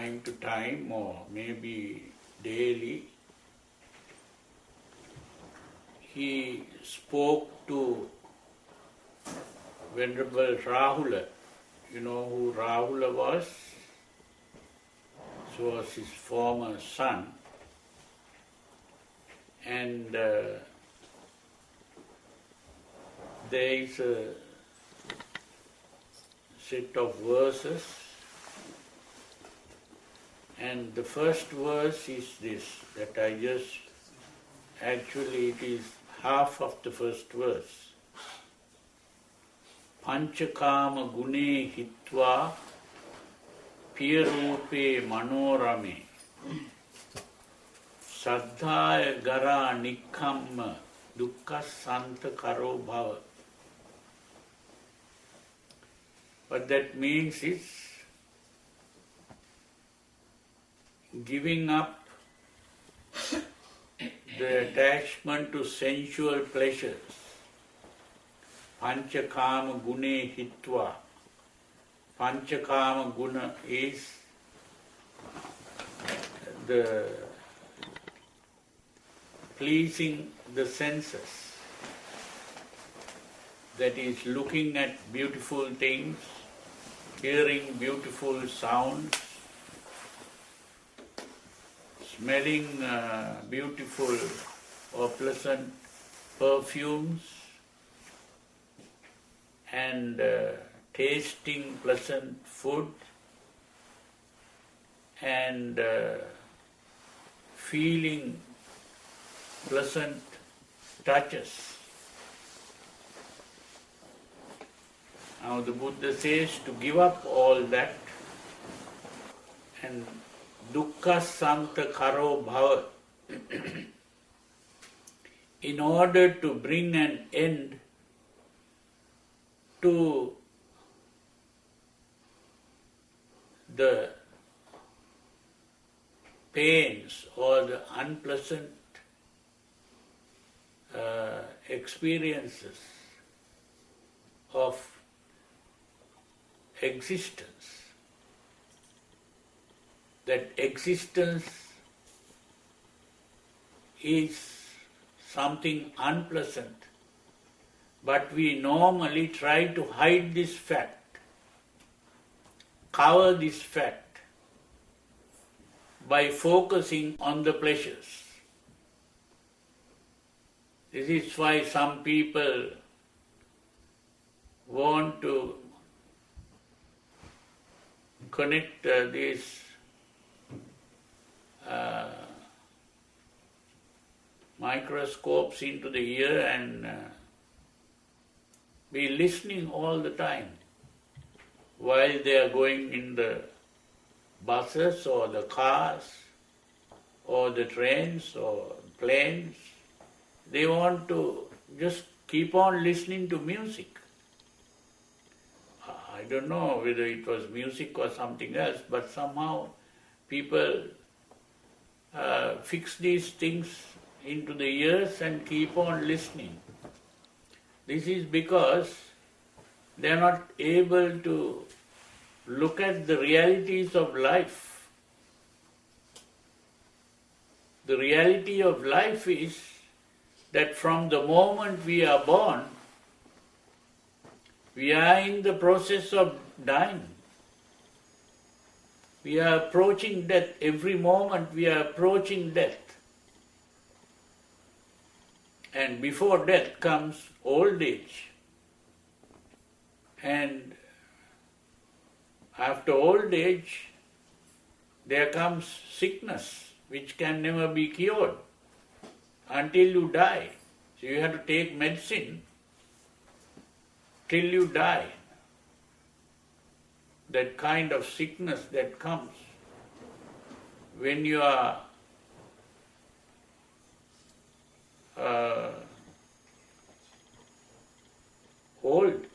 time to time, or maybe daily, he spoke to Venerable Rahula. You know who Rahula was? This was his former son. And there is a set of verses, and the first verse is this, that I just, actually it is half of the first verse. Panchakama gune hitva piyarupe manorame saddhaya gara nikkamma dukkha santa karo bhava. What that means is giving up the attachment to sensual pleasures. Panchakama gune hitva. Panchakama guna is the pleasing the senses. That is looking at beautiful things, hearing beautiful sounds, smelling beautiful or pleasant perfumes, and tasting pleasant food, and feeling pleasant touches. Now the Buddha says to give up all that, and dukkha santa karo bhava, in order to bring an end to the pains or the unpleasant experiences of existence. That existence is something unpleasant, but we normally try to hide this fact, cover this fact by focusing on the pleasures. This is why some people want to connect these microscopes into the ear and be listening all the time while they are going in the buses or the cars or the trains or planes. They want to just keep on listening to music. I don't know whether it was music or something else, but somehow people fix these things into the ears and keep on listening. This is because they are not able to look at the realities of life. The reality of life is that from the moment we are born, we are in the process of dying. We are approaching death. Every moment we are approaching death. And before death comes old age. And after old age, there comes sickness, which can never be cured until you die. So you have to take medicine till you die. That kind of sickness that comes when you are old.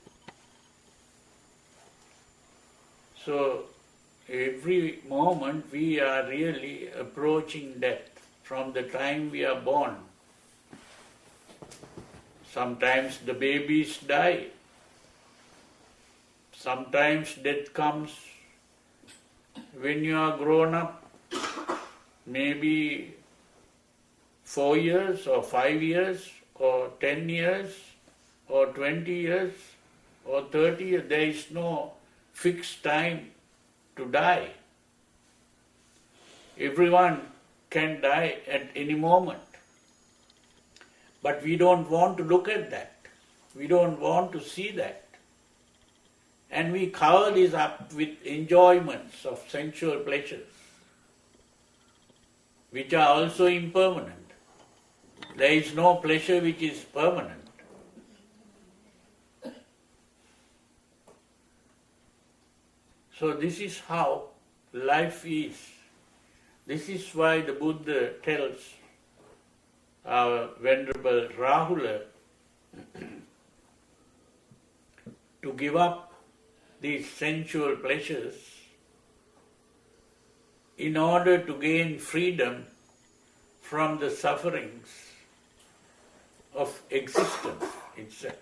So every moment we are really approaching death from the time we are born. Sometimes the babies die. Sometimes death comes when you are grown up, maybe 4 years or 5 years or 10 years or 20 years or 30 years, there is no fixed time to die. Everyone can die at any moment. But we don't want to look at that. We don't want to see that. And we cover this up with enjoyments of sensual pleasures, which are also impermanent. There is no pleasure which is permanent. So this is how life is. This is why the Buddha tells our Venerable Rahula to give up these sensual pleasures in order to gain freedom from the sufferings of existence itself.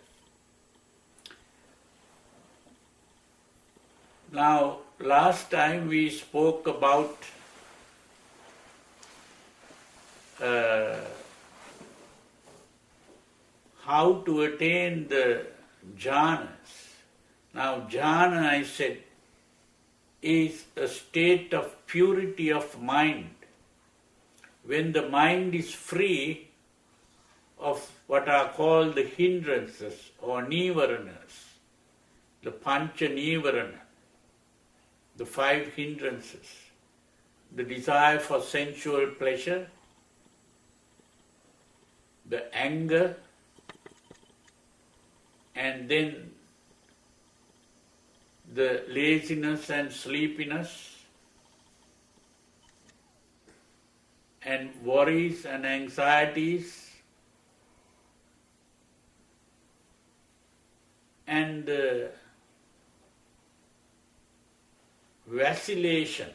Now, last time we spoke about how to attain the Jhanas. Now, Jhana, I said, is a state of purity of mind. When the mind is free of what are called the hindrances or nivaranas, the pancha nivarana, the 5 hindrances, the desire for sensual pleasure, the anger, and then the laziness and sleepiness, and worries and anxieties, and the vacillation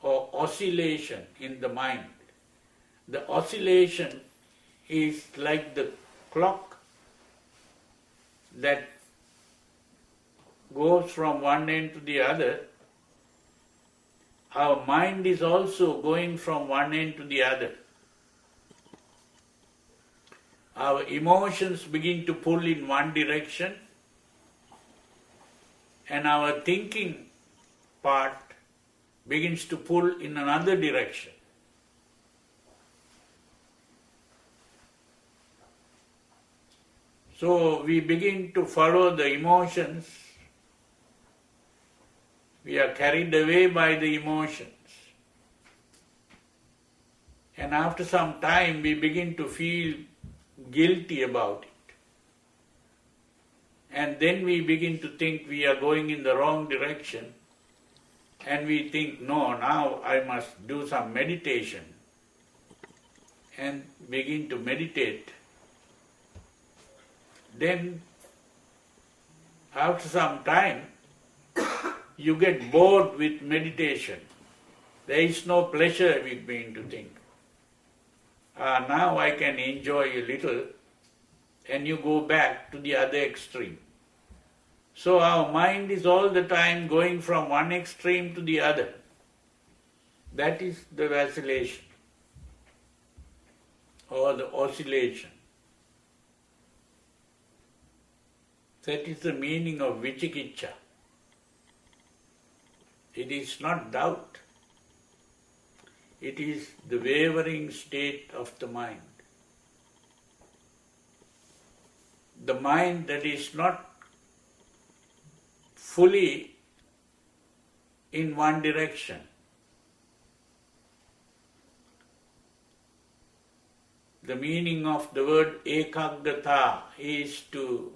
or oscillation in the mind. The oscillation is like the clock that goes from one end to the other. Our mind is also going from one end to the other. Our emotions begin to pull in one direction, and our thinking part begins to pull in another direction. So we begin to follow the emotions. We are carried away by the emotions. And after some time we begin to feel guilty about it. And then we begin to think we are going in the wrong direction. And we think, no, now I must do some meditation. And begin to meditate. Then, after some time, you get bored with meditation. There is no pleasure with being to think. Now I can enjoy a little, and you go back to the other extreme. So our mind is all the time going from one extreme to the other. That is the vacillation or the oscillation. That is the meaning of vicikiccha. It is not doubt. It is the wavering state of the mind. The mind that is not fully in one direction. The meaning of the word ekaggata is to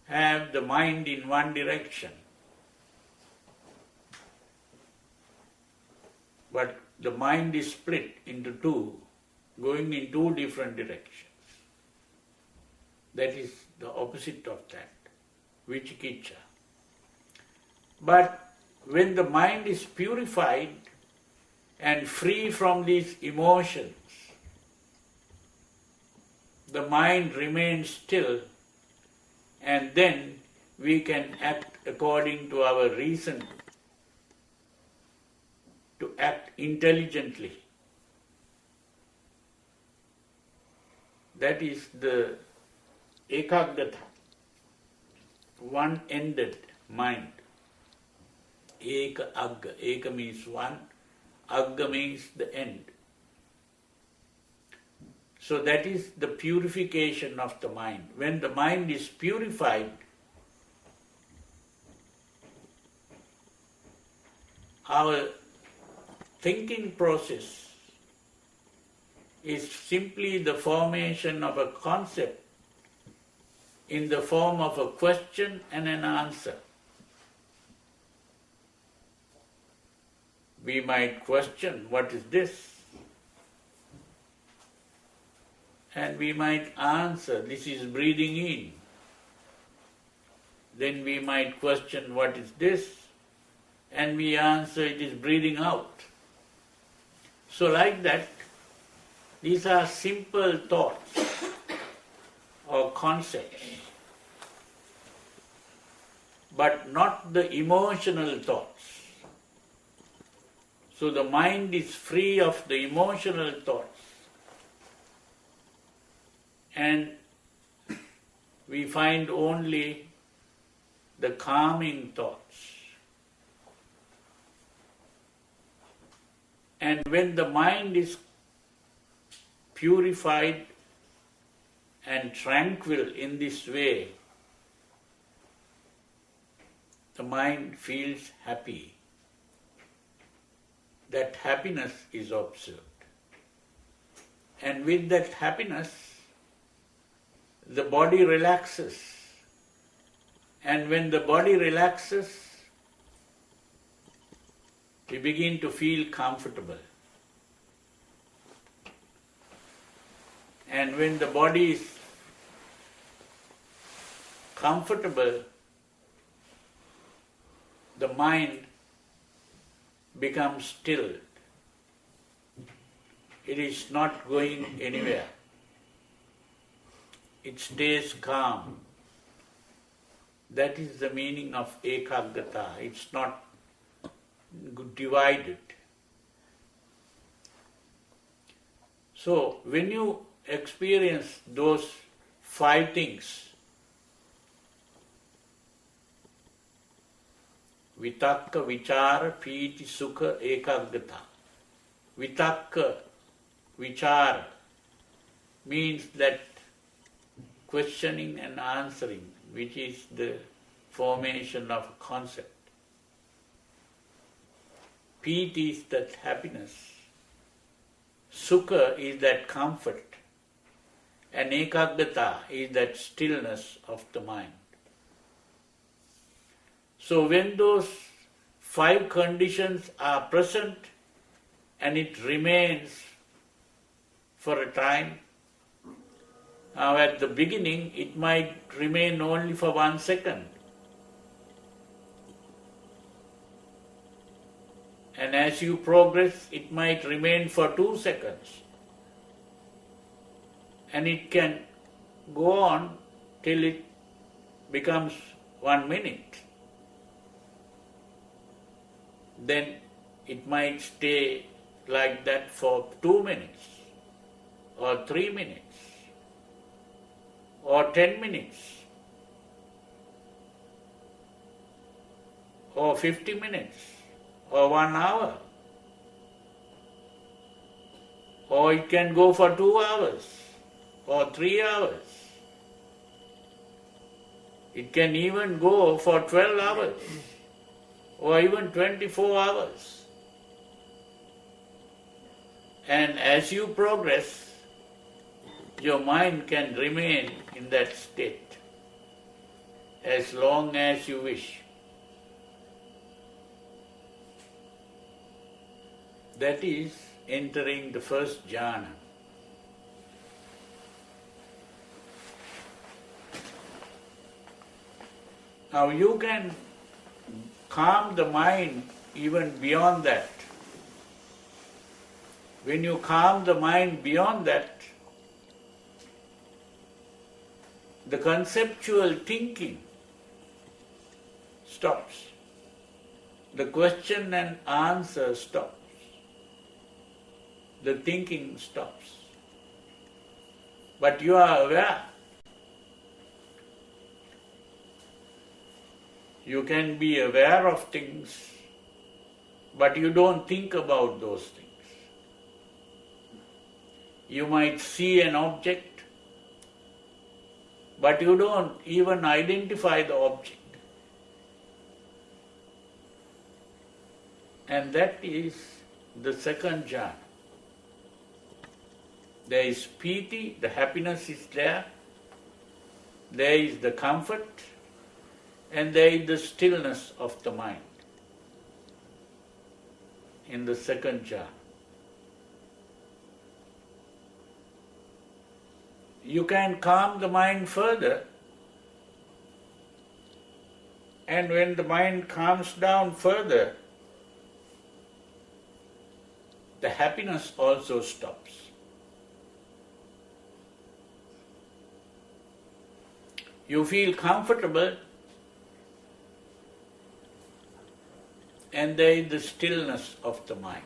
have the mind in one direction. But the mind is split into two, going in two different directions. That is the opposite of that, vicikiccha. But when the mind is purified and free from these emotions, the mind remains still, and then we can act according to our reason, to act intelligently. That is the ekaggata, one-ended mind. Eka agga. Eka means one, agga means the end. So that is the purification of the mind. When the mind is purified, our thinking process is simply the formation of a concept in the form of a question and an answer. We might question, what is this? And we might answer, this is breathing in. Then we might question, what is this? And we answer, it is breathing out. So like that, these are simple thoughts or concepts, but not the emotional thoughts. So the mind is free of the emotional thoughts, and we find only the calming thoughts. And when the mind is purified and tranquil in this way, the mind feels happy. That happiness is observed. And with that happiness, the body relaxes. And when the body relaxes, we begin to feel comfortable. And when the body is comfortable, the mind becomes still. It is not going anywhere. It stays calm. That is the meaning of ekaggata. It's not divided. So when you experience those 5 things, vitakka, vichara, piti, sukha, ekaggata. Vitakka, vichara means that questioning and answering, which is the formation of a concept. Piti is that happiness. Sukha is that comfort. And ekaggata is that stillness of the mind. So when those 5 conditions are present and it remains for a time, now at the beginning it might remain only for 1 second. And as you progress, it might remain for 2 seconds. And it can go on till it becomes 1 minute. Then it might stay like that for 2 minutes, or 3 minutes, or 10 minutes, or 50 minutes, or 1 hour, or it can go for 2 hours, or 3 hours. It can even go for 12 hours, or even 24 hours. And as you progress, your mind can remain in that state as long as you wish. That is entering the first jhana. Now you can calm the mind even beyond that. When you calm the mind beyond that, the conceptual thinking stops. The question and answer stops. The thinking stops. But you are aware. You can be aware of things, but you don't think about those things. You might see an object, but you don't even identify the object. And that is the second jhana. There is piti, the happiness is there. There is the comfort, and there is the stillness of the mind in the second jhana. You can calm the mind further, and when the mind calms down further, the happiness also stops. You feel comfortable, and there is the stillness of the mind.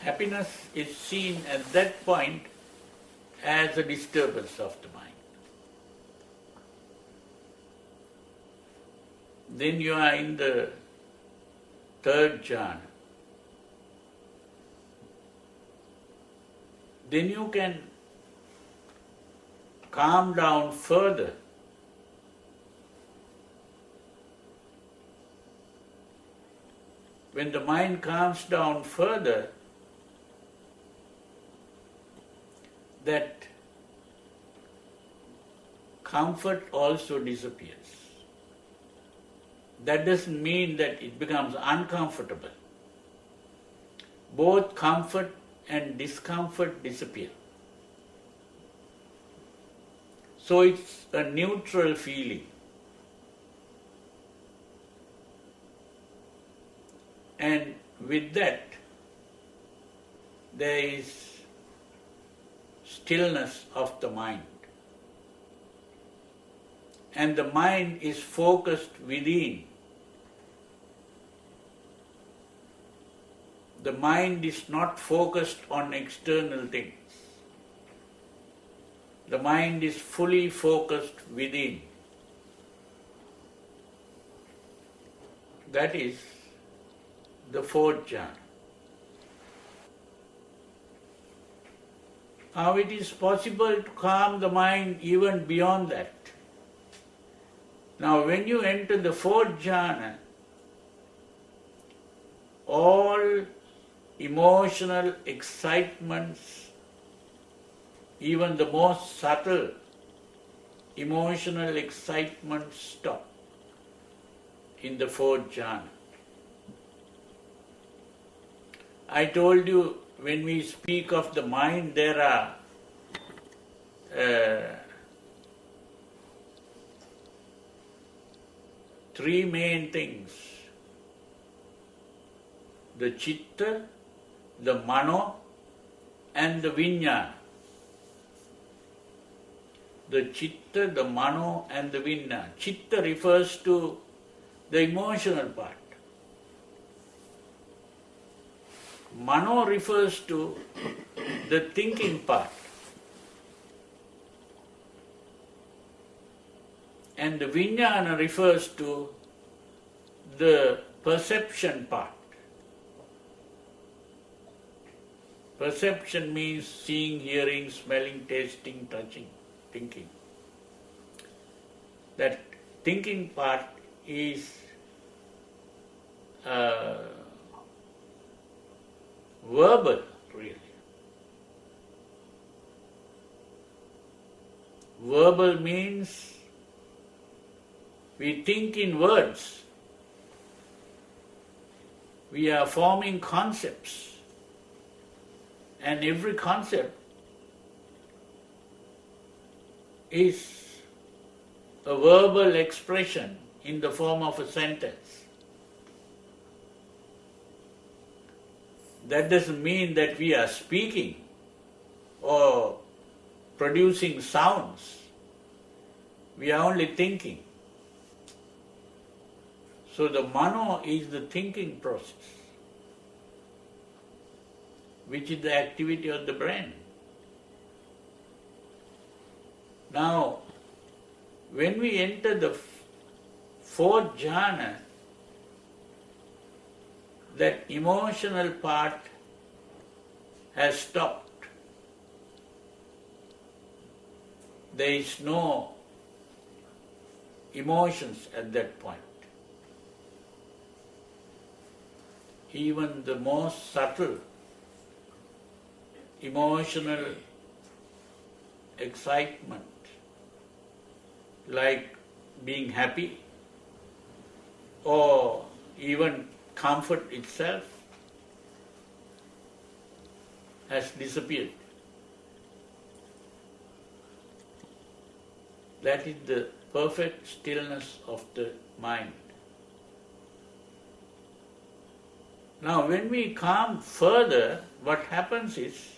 Happiness is seen at that point as a disturbance of the mind. Then you are in the third jhana. Then you can calm down further. When the mind calms down further, that comfort also disappears. That doesn't mean that it becomes uncomfortable. Both comfort and discomfort disappear. So it's a neutral feeling. And with that, there is stillness of the mind. And the mind is focused within. The mind is not focused on external things. The mind is fully focused within. That is the fourth jhana. Now it is possible to calm the mind even beyond that. Now when you enter the fourth jhana, all emotional excitements, even the most subtle emotional excitements stop in the fourth jhana. I told you, when we speak of the mind, there are three main things: the chitta, the mano, and the vijnana. The chitta, the mano, and the vijnana. Chitta refers to the emotional part. Mano refers to the thinking part. And the vijnana refers to the perception part. Perception means seeing, hearing, smelling, tasting, touching, thinking. That thinking part is verbal, really. Verbal means we think in words. We are forming concepts. And every concept is a verbal expression in the form of a sentence. That doesn't mean that we are speaking or producing sounds. We are only thinking. So the mano is the thinking process, which is the activity of the brain. Now, when we enter the fourth jhana, that emotional part has stopped. There is no emotions at that point. Even the most subtle emotional excitement, like being happy or even comfort itself, has disappeared. That is the perfect stillness of the mind. Now, when we calm further, what happens is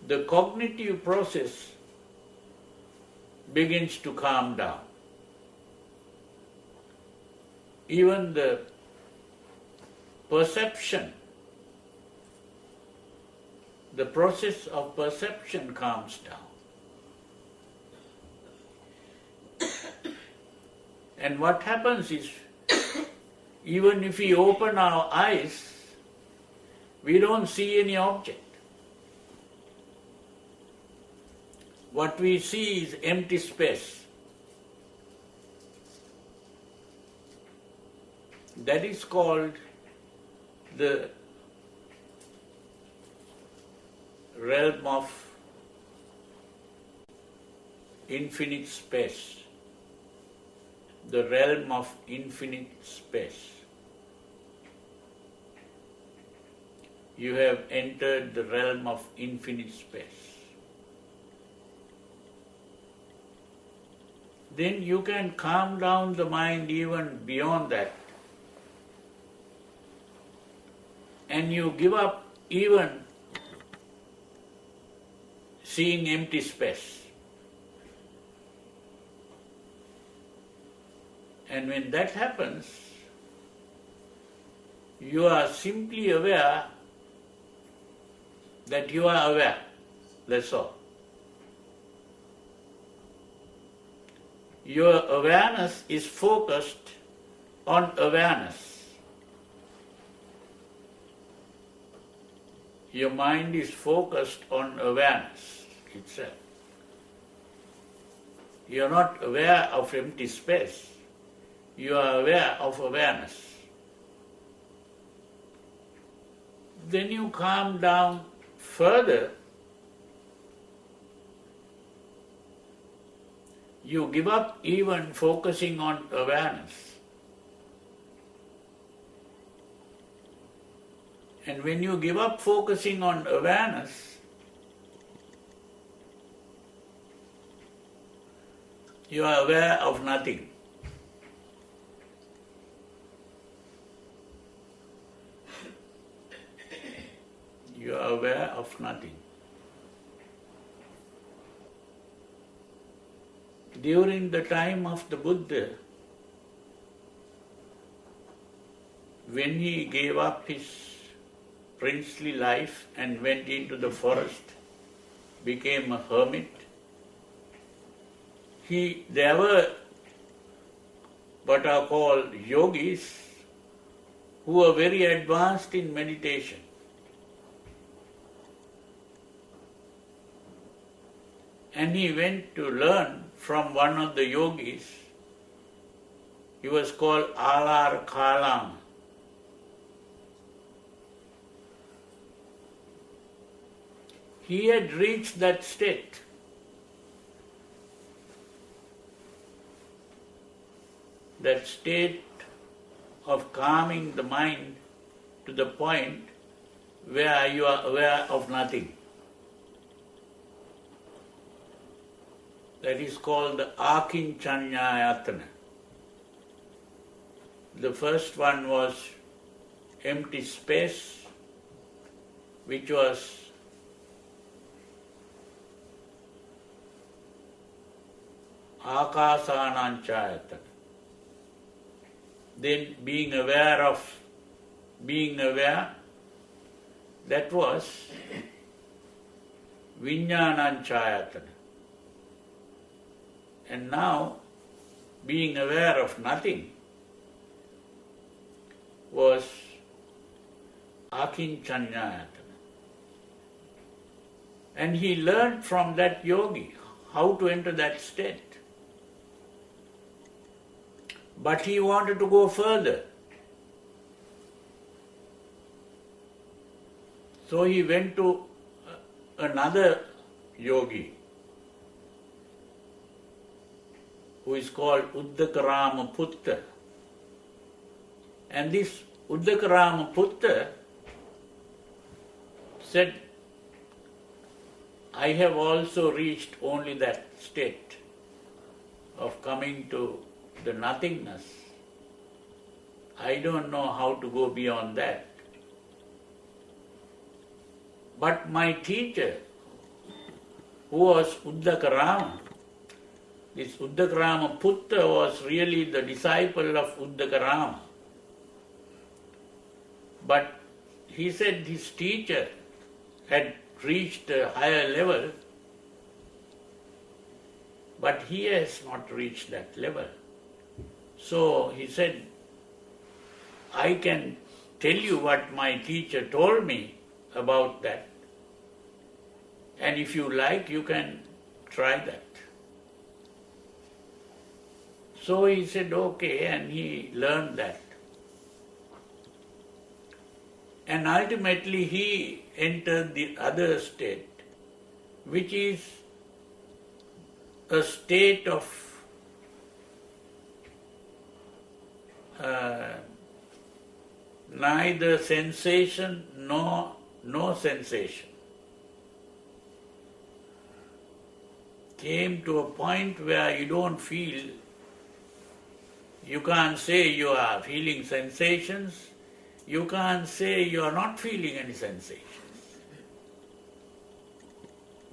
the cognitive process begins to calm down. Even the perception, the process of perception calms down. And what happens is, even if we open our eyes, we don't see any object. What we see is empty space. That is called the realm of infinite space. The realm of infinite space. You have entered the realm of infinite space. Then you can calm down the mind even beyond that. And you give up even seeing empty space. And when that happens, you are simply aware that you are aware. That's all. Your awareness is focused on awareness. Your mind is focused on awareness itself. You are not aware of empty space. You are aware of awareness. Then you calm down further. You give up even focusing on awareness. And when you give up focusing on awareness, you are aware of nothing. You are aware of nothing. During the time of the Buddha, when he gave up his princely life and went into the forest, became a hermit, there were what are called yogis who were very advanced in meditation. And he went to learn from one of the yogis. He was called Alar Kalam. He had reached that state. That state of calming the mind to the point where you are aware of nothing. That is called the Akinchanyayatana. The first one was empty space, which was akasananchayatana. Then being aware, that was vijnananchayatana. And now, being aware of nothing was akinchanyayatana. And he learned from that yogi how to enter that state. But he wanted to go further. So he went to another yogi who is called Uddakarama-putta. And this Uddakarama-putta said, I have also reached only that state of coming to the nothingness. I don't know how to go beyond that. But my teacher, who was Uddakarama, this Uddakarama-putta was really the disciple of Uddakarama. But he said his teacher had reached a higher level, but he has not reached that level. So he said, I can tell you what my teacher told me about that, and if you like, you can try that. So he said, okay, and he learned that. And ultimately he entered the other state, which is a state of neither sensation nor no sensation. Came to a point where you don't feel, you can't say you are feeling sensations, you can't say you are not feeling any sensations.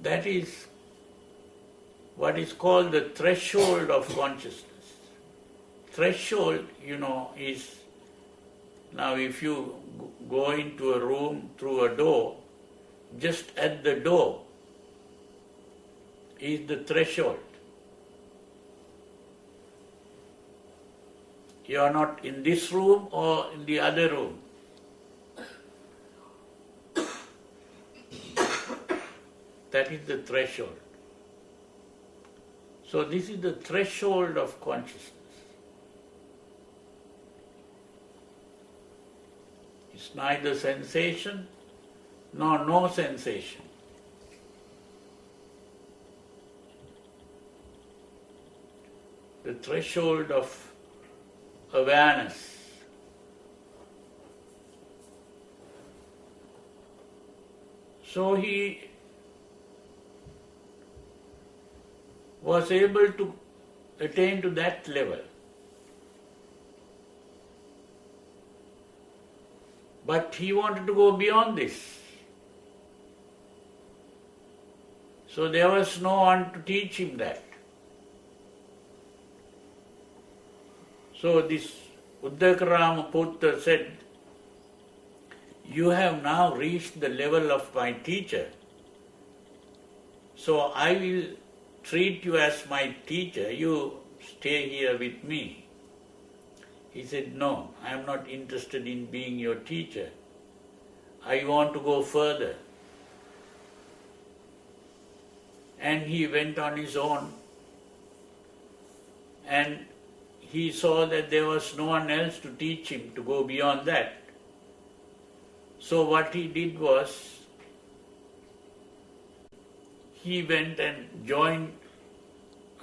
That is what is called the threshold of consciousness. Threshold, is, now if you go into a room through a door, just at the door is the threshold. You are not in this room or in the other room. That is the threshold. So this is the threshold of consciousness. It's neither sensation nor no sensation. The threshold of awareness. So he was able to attain to that level. But he wanted to go beyond this. So there was no one to teach him that. So this Uddakarama-putta said, you have now reached the level of my teacher, so I will treat you as my teacher, you stay here with me. He said, no, I am not interested in being your teacher. I want to go further. And he went on his own, and he saw that there was no one else to teach him to go beyond that. So what he did was, he went and joined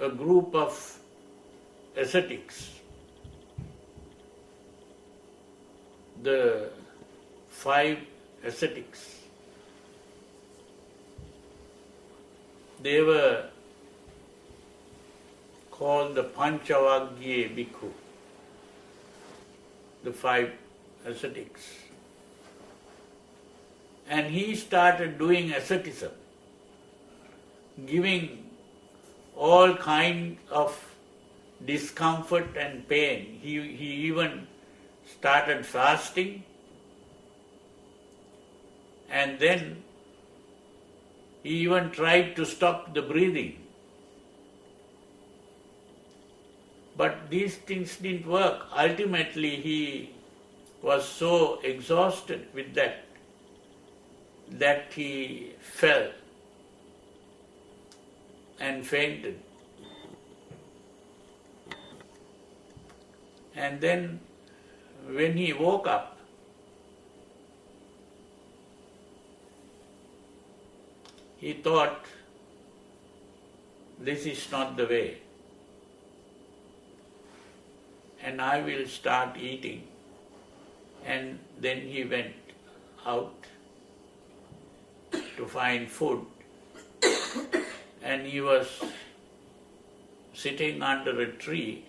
a group of ascetics, the 5 ascetics. They were called the Panchavagye Bhikkhu, the 5 ascetics. And he started doing asceticism, giving all kinds of discomfort and pain. He even started fasting, and then he even tried to stop the breathing. But these things didn't work. Ultimately, he was so exhausted with that he fell and fainted. And then when he woke up, he thought, this is not the way, and I will start eating. And then he went out to find food, and he was sitting under a tree,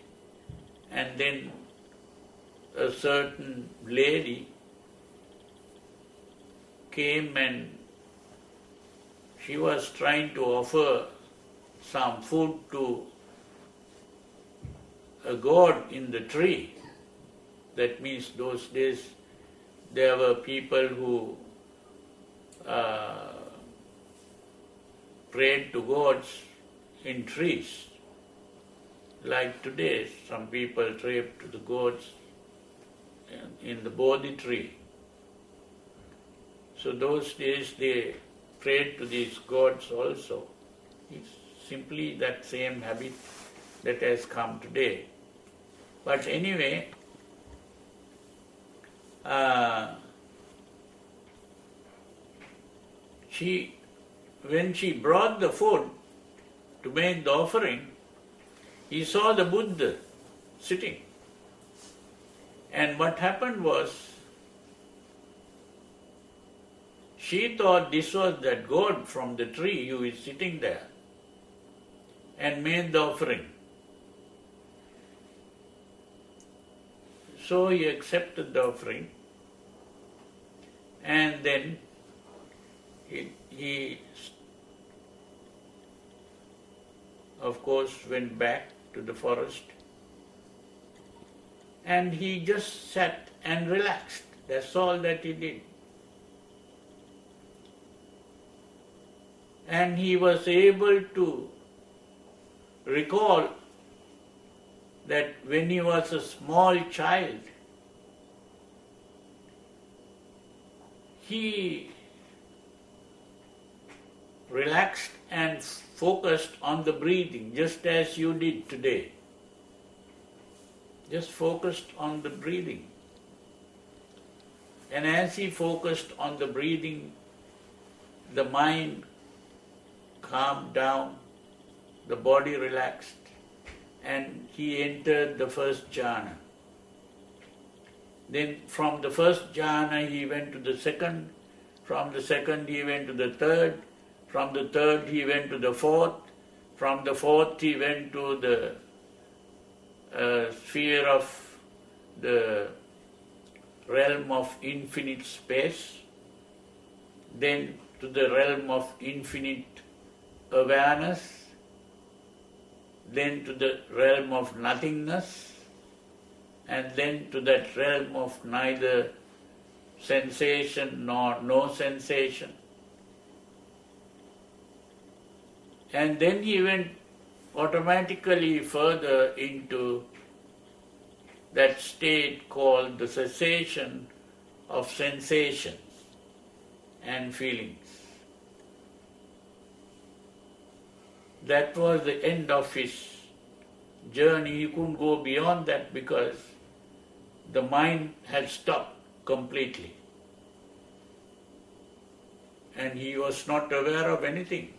and then a certain lady came and she was trying to offer some food to a god in the tree. That means those days there were people who prayed to gods in trees. Like today, some people pray to the gods in the Bodhi tree. So those days they prayed to these gods also. It's simply that same habit that has come today. But anyway, when she brought the food to make the offering, he saw the Buddha sitting. And what happened was, she thought this was that god from the tree who is sitting there, and made the offering. So he accepted the offering, and then he of course went back to the forest, and he just sat and relaxed. That's all that he did. And he was able to recall that when he was a small child, he relaxed and focused on the breathing, just as you did today. Just focused on the breathing. And as he focused on the breathing, the mind calmed down, the body relaxed, and he entered the first jhana. Then from the first jhana he went to the second, from the second he went to the third, from the third he went to the fourth, from the fourth he went to the sphere of the realm of infinite space, then to the realm of infinite awareness, then to the realm of nothingness, and then to that realm of neither sensation nor no sensation. And then he went automatically further into that state called the cessation of sensations and feelings. That was the end of his journey. He couldn't go beyond that because the mind had stopped completely. And he was not aware of anything.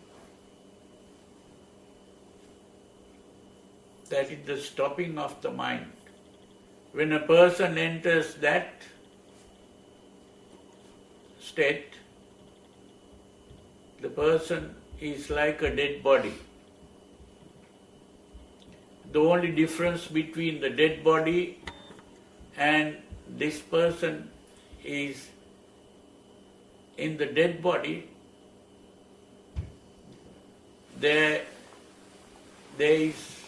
That is the stopping of the mind. When a person enters that state, the person is like a dead body. The only difference between the dead body and this person is, in the dead body, there there is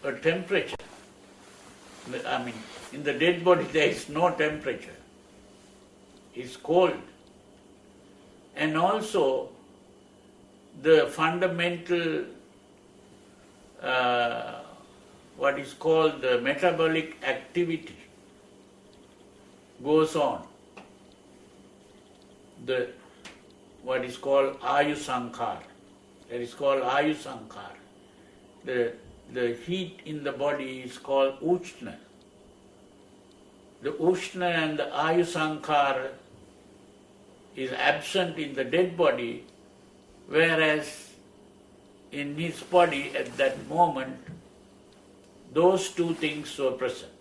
a temperature. I mean, in the dead body there is no temperature. It's cold. And also the fundamental, what is called the metabolic activity goes on. What is called Ayu Sankar. That is called Ayu Sankar. The heat in the body is called Ushna. The Ushna and the Ayu Sankar is absent in the dead body, whereas in his body at that moment, those two things were present.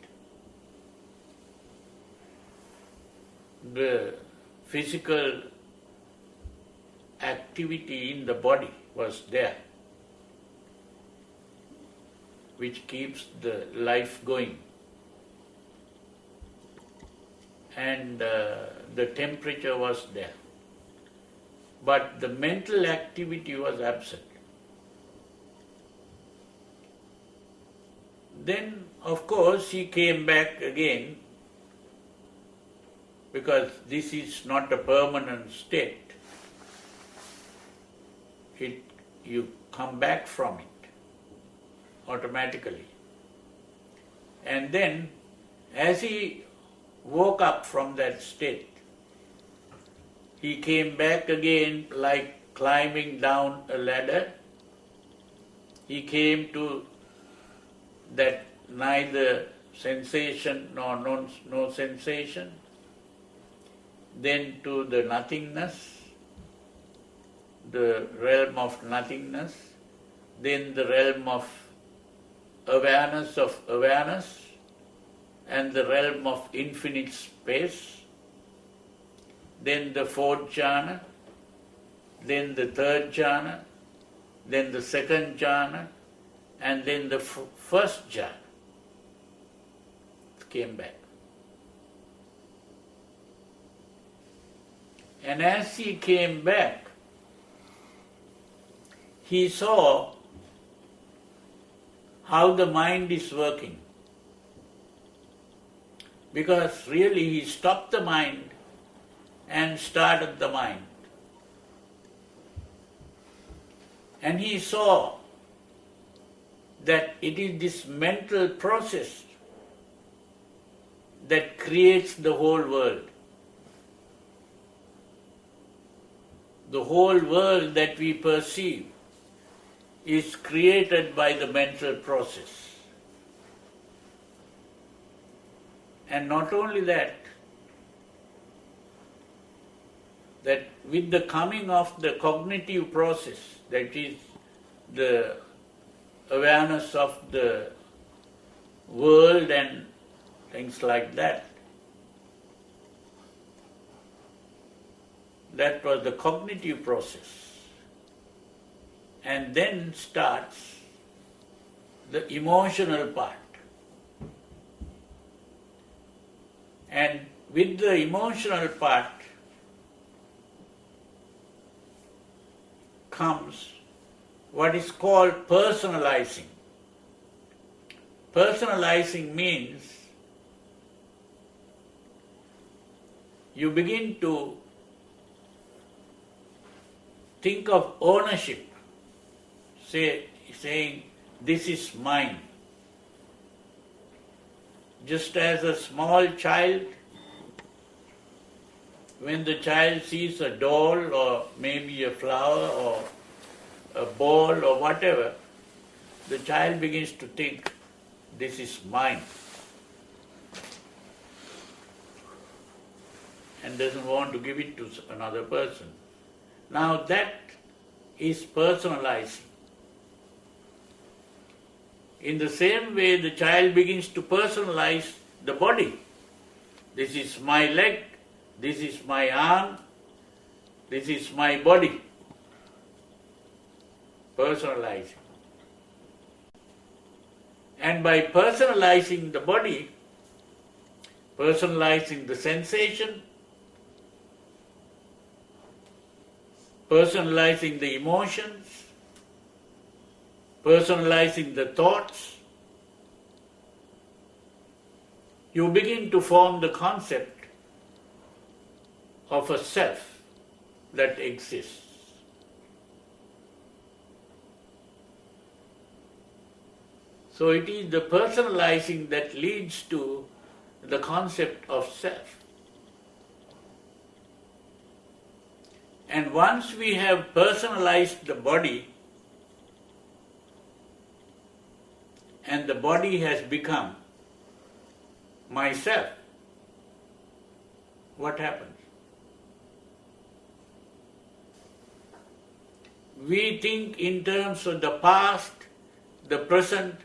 The physical activity in the body was there, which keeps the life going. And the temperature was there. But the mental activity was absent. Then, of course, he came back again, because this is not a permanent state. You come back from it automatically. And then, as he woke up from that state, he came back again like climbing down a ladder. He came to that neither sensation nor no sensation, then to the nothingness, the realm of nothingness, then the realm of awareness, and the realm of infinite space, then the fourth jhana, then the third jhana, then the second jhana, and then the first jhana. Came back. And as he came back, he saw how the mind is working. Because really he stopped the mind and started the mind. And he saw that it is this mental process that creates the whole world. The whole world that we perceive is created by the mental process. And not only that with the coming of the cognitive process, that is the awareness of the world and things like that, that was the cognitive process. And then starts the emotional part. And with the emotional part comes what is called personalizing. Personalizing means you begin to think of ownership, saying, this is mine. Just as a small child, when the child sees a doll or maybe a flower or a ball or whatever, the child begins to think, this is mine. And doesn't want to give it to another person. Now that is personalizing. In the same way, the child begins to personalize the body. This is my leg, this is my arm, this is my body. Personalizing. And by personalizing the body, personalizing the sensation, personalizing the emotions, personalizing the thoughts, you begin to form the concept of a self that exists. So it is the personalizing that leads to the concept of self. And once we have personalized the body, and the body has become myself, what happens? We think in terms of the past, the present,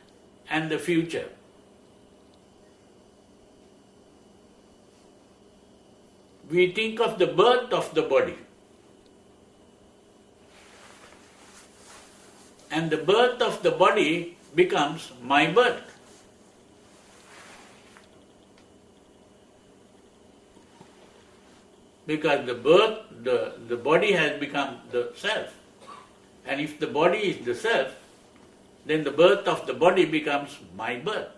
and the future. We think of the birth of the body. And the birth of the body becomes my birth. Because the body has become the self. And if the body is the self, then the birth of the body becomes my birth.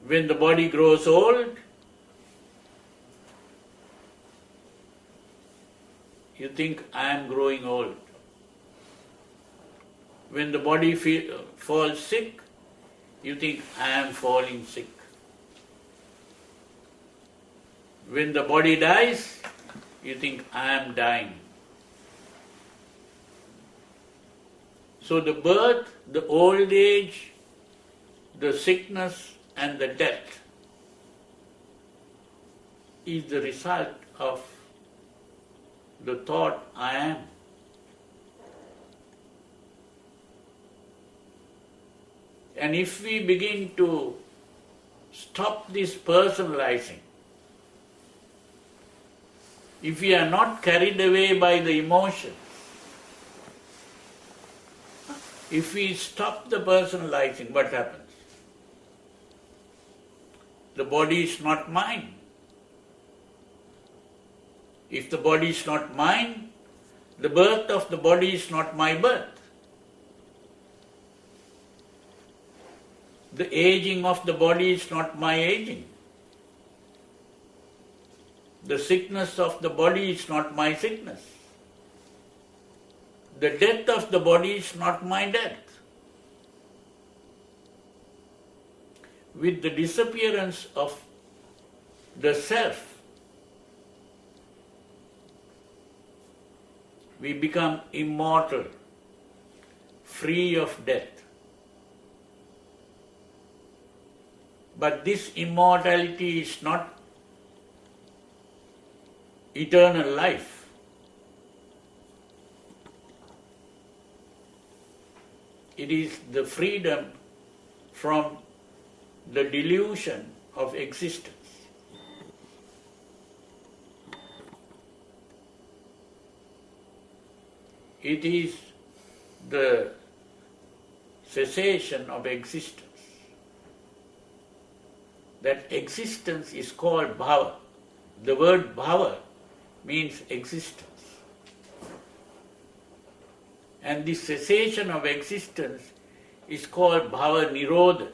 When the body grows old, you think, I am growing old. When the body falls sick, you think, I am falling sick. When the body dies, you think, I am dying. So the birth, the old age, the sickness, and the death is the result of the thought, I am. And if we begin to stop this personalizing, if we are not carried away by the emotions, if we stop the personalizing, what happens? The body is not mine. If the body is not mine, the birth of the body is not my birth. The aging of the body is not my aging. The sickness of the body is not my sickness. The death of the body is not my death. With the disappearance of the self, we become immortal, free of death. But this immortality is not eternal life. It is the freedom from the delusion of existence. It is the cessation of existence. That existence is called bhava. The word bhava means existence. And this cessation of existence is called bhava nirodha.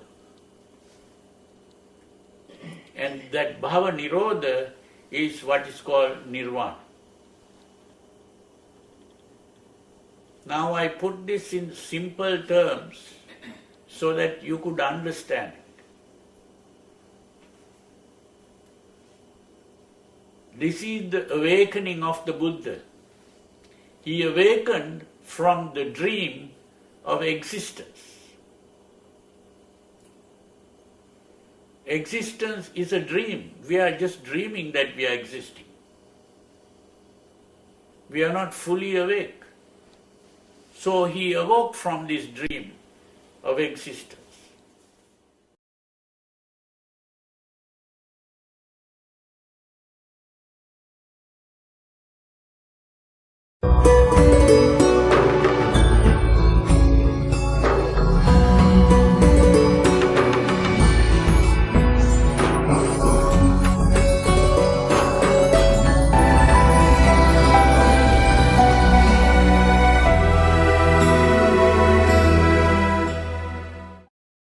And that bhava nirodha is what is called Nirvana. Now I put this in simple terms so that you could understand it. This is the awakening of the Buddha. He awakened from the dream of existence. Existence is a dream. We are just dreaming that we are existing. We are not fully awake. So he awoke from this dream of existence.